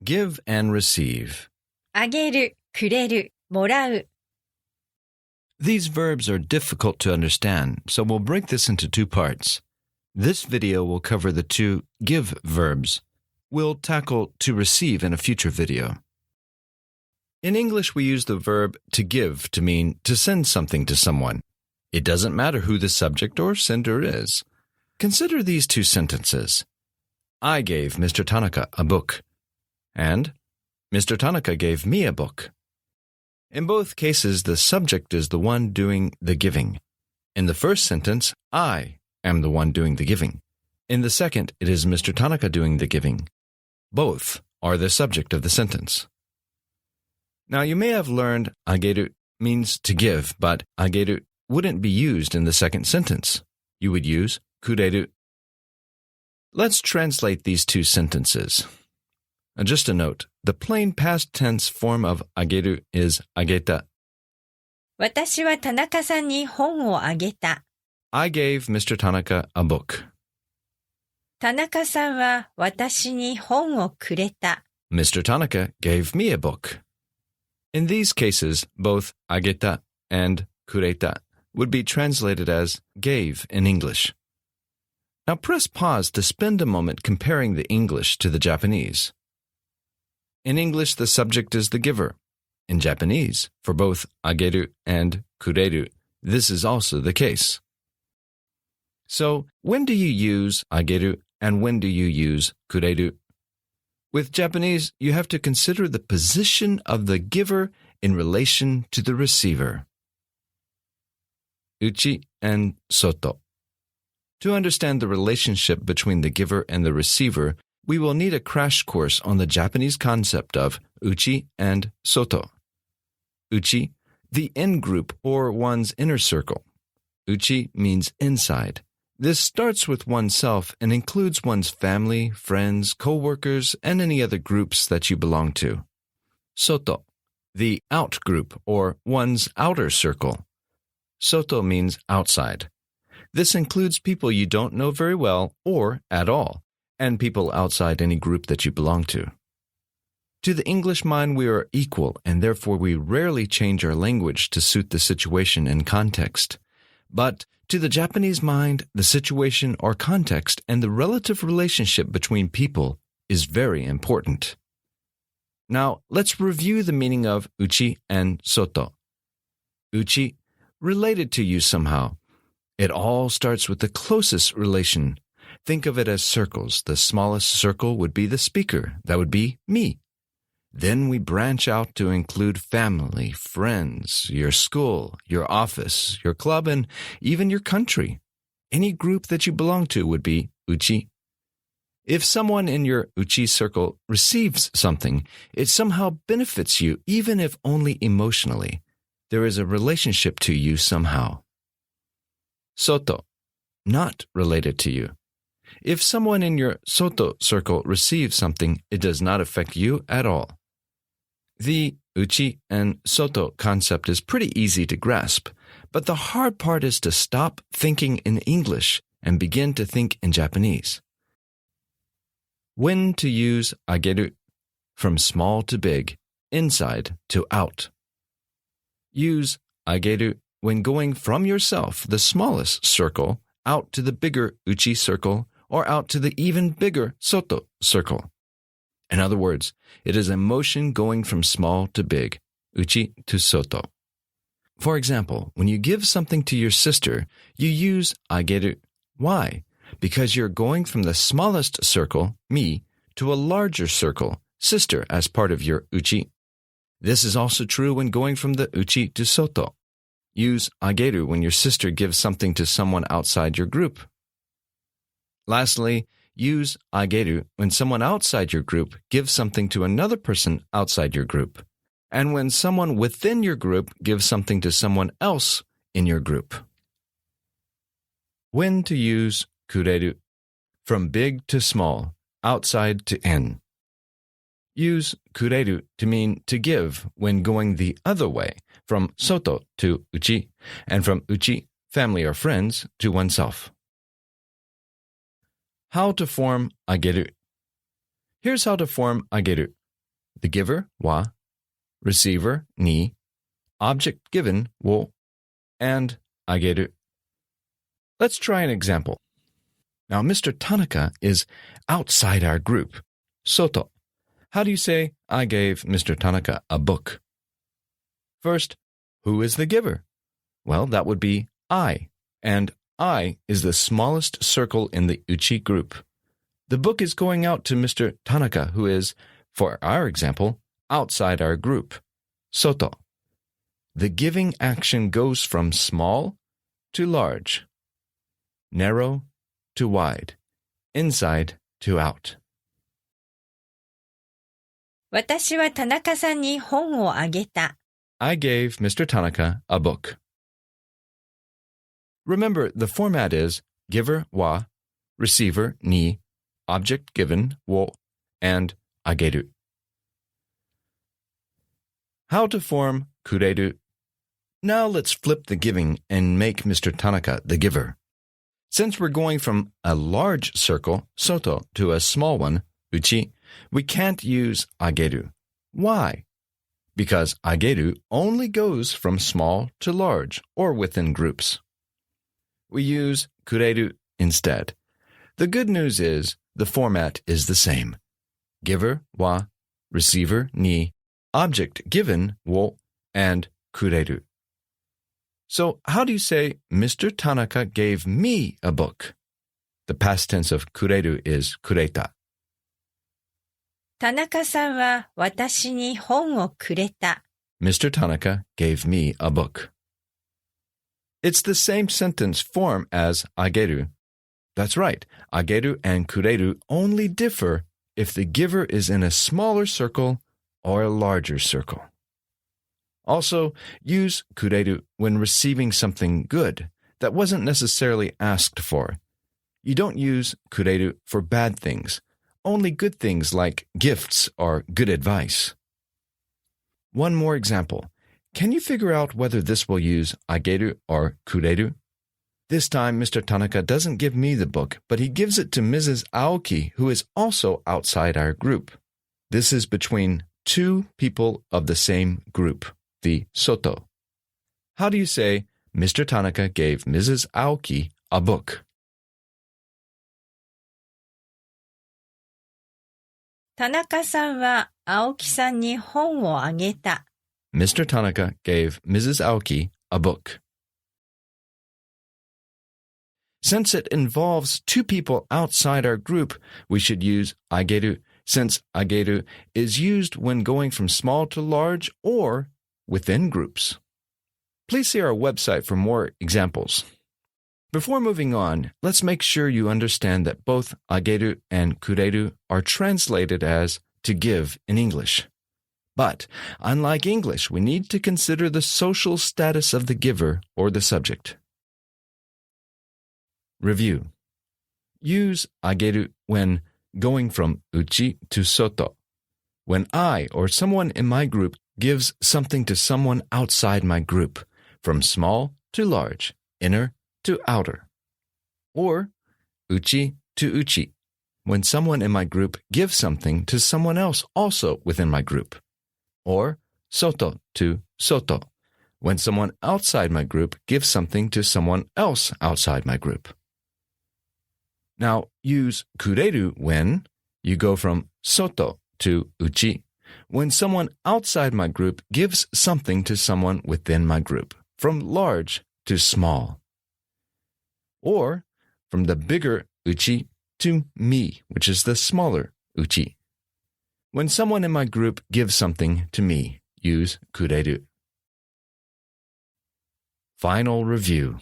Give and receive. あげる、くれる、もらう。These verbs are difficult to understand, so we'll break this into two parts. This video will cover the two give verbs. We'll tackle to receive in a future video. In English, we use the verb to give to mean to send something to someone. It doesn't matter who the subject or sender is. Consider these two sentences. I gave Mr. Tanaka a book. And Mr. Tanaka gave me a book. In both cases, the subject is the one doing the giving. In the first sentence, I am the one doing the giving. In the second, it is Mr. Tanaka doing the giving. Both are the subject of the sentence. Now, you may have learned ageru means to give, but ageru wouldn't be used in the second sentence. You would use kureru. Let's translate these two sentences. Just a note, the plain past tense form of ageru is ageta. 私は田中さんに本をあげた。I gave Mr. Tanaka a book. 田中さんは私に本をくれた。Mr. Tanaka gave me a book. In these cases, both ageta and kureta would be translated as gave in English. Now press pause to spend a moment comparing the English to the Japanese. In English, the subject is the giver. In Japanese, for both ageru and kureru, this is also the case. So, when do you use ageru and when do you use kureru? With Japanese, you have to consider the position of the giver in relation to the receiver. Uchi and soto. To understand the relationship between the giver and the receiver, we will need a crash course on the Japanese concept of uchi and soto. Uchi, the in-group or one's inner circle. Uchi means inside. This starts with oneself and includes one's family, friends, co-workers, and any other groups that you belong to. Soto, the out group or one's outer circle. Soto means outside. This includes people you don't know very well or at all, and people outside any group that you belong to. To the English mind, we are equal, and therefore we rarely change our language to suit the situation and context. But to the Japanese mind, the situation or context and the relative relationship between people is very important. Now, let's review the meaning of uchi and soto. Uchi, related to you somehow. It all starts with the closest relation. Think of it as circles. The smallest circle would be the speaker. That would be me. Then we branch out to include family, friends, your school, your office, your club, and even your country. Any group that you belong to would be uchi. If someone in your uchi circle receives something, it somehow benefits you, even if only emotionally. There is a relationship to you somehow. Soto, not related to you. If someone in your soto circle receives something, it does not affect you at all. The uchi and soto concept is pretty easy to grasp, but the hard part is to stop thinking in English and begin to think in Japanese. When to use ageru, from small to big, inside to out. Use ageru when going from yourself, the smallest circle, out to the bigger uchi circle, or out to the even bigger soto circle. In other words, it is a motion going from small to big, uchi to soto. For example, when you give something to your sister, you use ageru. Why? Because you're going from the smallest circle, me, to a larger circle, sister, as part of your uchi. This is also true when going from the uchi to soto. Use ageru when your sister gives something to someone outside your group. Lastly, use ageru when someone outside your group gives something to another person outside your group, and when someone within your group gives something to someone else in your group. When to use kureru, from big to small, outside to in. Use kureru to mean to give when going the other way, from soto to uchi, and from uchi, family or friends, to oneself. How to form ageru. Here's how to form ageru. The giver, は, receiver, に, object given, を, and あげる. Let's try an example. Now, Mr. Tanaka is outside our group, 外. How do you say, I gave Mr. Tanaka a book? First, who is the giver? Well, that would be I, and I is the smallest circle in the uchi group. The book is going out to Mr. Tanaka, who is, for our example, outside our group, 外. The giving action goes from small to large, narrow to wide, inside to out. 私は田中さんに本をあげた。I gave Mr. Tanaka a book. Remember, the format is giver, は, receiver, に, object given, を, and あげる. How to form kureru. Now let's flip the giving and make Mr. Tanaka the giver. Since we're going from a large circle, soto, to a small one, uchi, we can't use ageru. Why? Because ageru only goes from small to large, or within groups. We use kureru instead. The good news is the format is the same. Giver, は, receiver,に, object given, を, and kureru. So how do you say, Mr. Tanaka gave me a book? The past tense of kureru is kureta. 田中さんは私に本をくれた。Mr. Tanaka gave me a book. It's the same sentence form as ageru. That's right, ageru and kureru only differ if the giver is in a smaller circle or a larger circle. Also, use kureru when receiving something good that wasn't necessarily asked for. You don't use kureru for bad things, only good things like gifts or good advice. One more example. Can you figure out whether this will use ageru or kureru? This time, Mr. Tanaka doesn't give me the book, but he gives it to Mrs. Aoki, who is also outside our group. This is between two people of the same group, the soto. How do you say, Mr. Tanaka gave Mrs. Aoki a book? 田中さんは青木さんに本をあげた。Mr. Tanaka gave Mrs. Aoki a book. Since it involves two people outside our group, we should use ageru, since ageru is used when going from small to large or within groups. Please see our website for more examples. Before moving on, let's make sure you understand that both ageru and kureru are translated as to give in English. But, unlike English, we need to consider the social status of the giver or the subject. Review. Use ageru when going from uchi to soto. When I or someone in my group gives something to someone outside my group, from small to large, inner to outer. Or uchi to uchi, when someone in my group gives something to someone else also within my group. Or soto to soto, when someone outside my group gives something to someone else outside my group. Now, use kureru when you go from soto to uchi, when someone outside my group gives something to someone within my group, from large to small. Or from the bigger uchi to me, which is the smaller uchi. When someone in my group gives something to me, use kureru. Final review.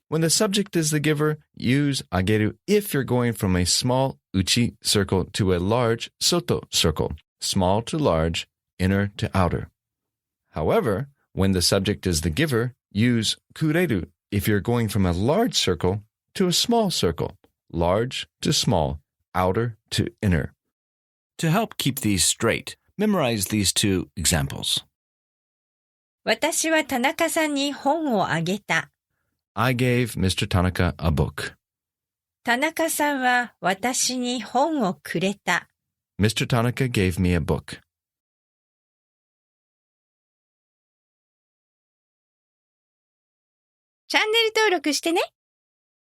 When the subject is the giver, use ageru if you're going from a small uchi circle to a large soto circle, small to large, inner to outer. However, when the subject is the giver, use kureru if you're going from a large circle to a small circle, large to small, outer to inner. To help keep these straight, memorize these two examples. 私は田中さんに本をあげた。I gave Mr. Tanaka a book. 田中さんは私に本をくれた。Mr. Tanaka gave me a book. チャンネル登録してね。